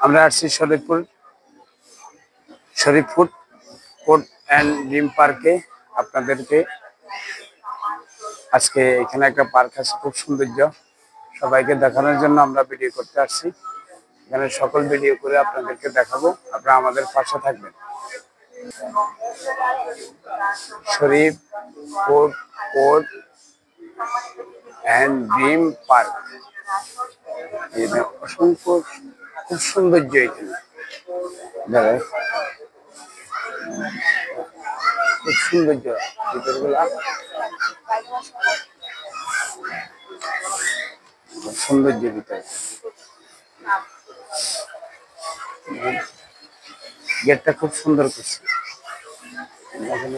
আমরা আসছি Sharifpur court and dream পার্কে। আপনাদেরকে আজকে এখানে একটা পার্ক আছে, খুব সৌন্দর্য, সবাইকে দেখানোর জন্য আমরা ভিডিও করতে আসছি। এখানে সকল ভিডিও করে আপনাদেরকে দেখাবো, আপনারা আমাদের পাশে থাকবেন। Sharifpur court and dream park, অসংখ্য খুব সৌন্দর্য এখানে, খুব সৌন্দর্য ভিতরগুলা, সৌন্দর্য ভিতরে। গেটটা খুব সুন্দর করছে।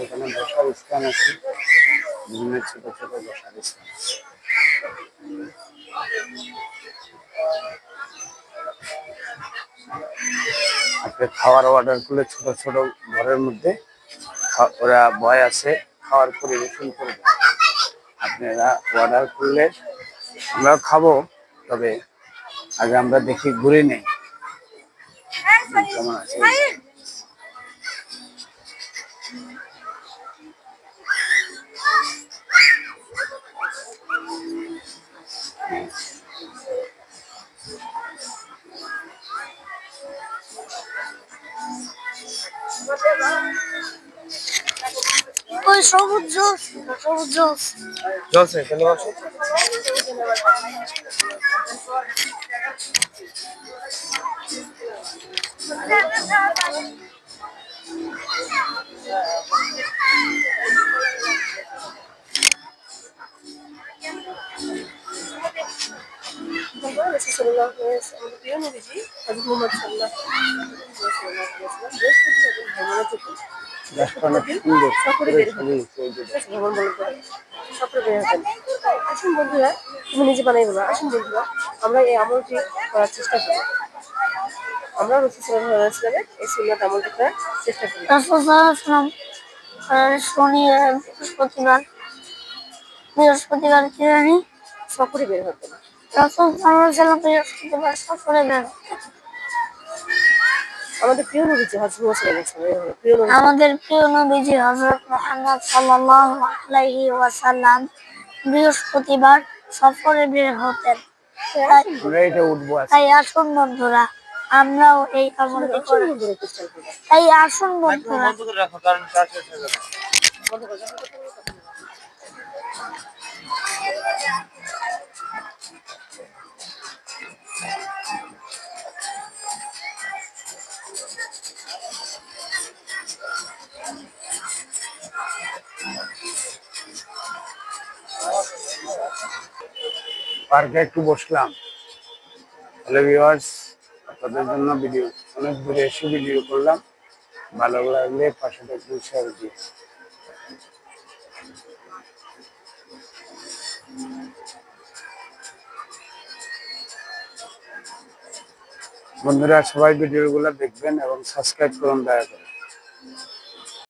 এখানে বসার স্থান আছে, বিভিন্ন ছোট ছোট বসার স্থান আছে। আপনি খাওয়ার অর্ডার করলে ছোট ছোট ঘরের মধ্যে ওরা বয় আছে, খাওয়ার পরিবেশন করবে। আপনারা অর্ডার করলে আমরা খাবো, তবে আগে আমরা দেখি ঘুরে নেই কেমন আছে। সবুজ জলসে এখানে বসো। আসুন বন্ধুরা, তুমি নিজে বানাই বলো। আসুন বন্ধুরা, আমরা এই আমলটি করার চেষ্টা করি। আমরা রাসূল সাল্লাল্লাহু আলাইহি ওয়াসাল্লামের এই সুন্নাত আমলটি করার চেষ্টা করি। রাসূল সাল্লাল্লাহু আলাইহি ওয়াসাল্লাম বৃহস্পতিবার কি জানি সফরে বের হতেন। রাসূল সাল্লাল্লাহু আলাইহি ওয়াসাল্লাম বৃহস্পতিবার সফরে বের হতেন। আমাদের প্রিয় নবীজি হযরত মুহাম্মদ সাল্লাল্লাহু আলাইহি ওয়াসাল্লাম বৃহস্পতিবার সফরে বের হতেন। তাই আসুন বন্ধুরা, আমরাও এই আমলটি করি। তাই আসুন বন্ধুরা, পার্কে একটু বসলাম। হ্যালো ভিউয়ার্স, আপনাদের জন্য ভিডিও অনেক দূরে এসে ভিডিও করলাম। ভালো লাগলে পাশে একটু শেয়ার দিয়ে। বন্ধুরা সবাই ভিডিওগুলো দেখবেন এবং সাবস্ক্রাইব করুন দয়া করে।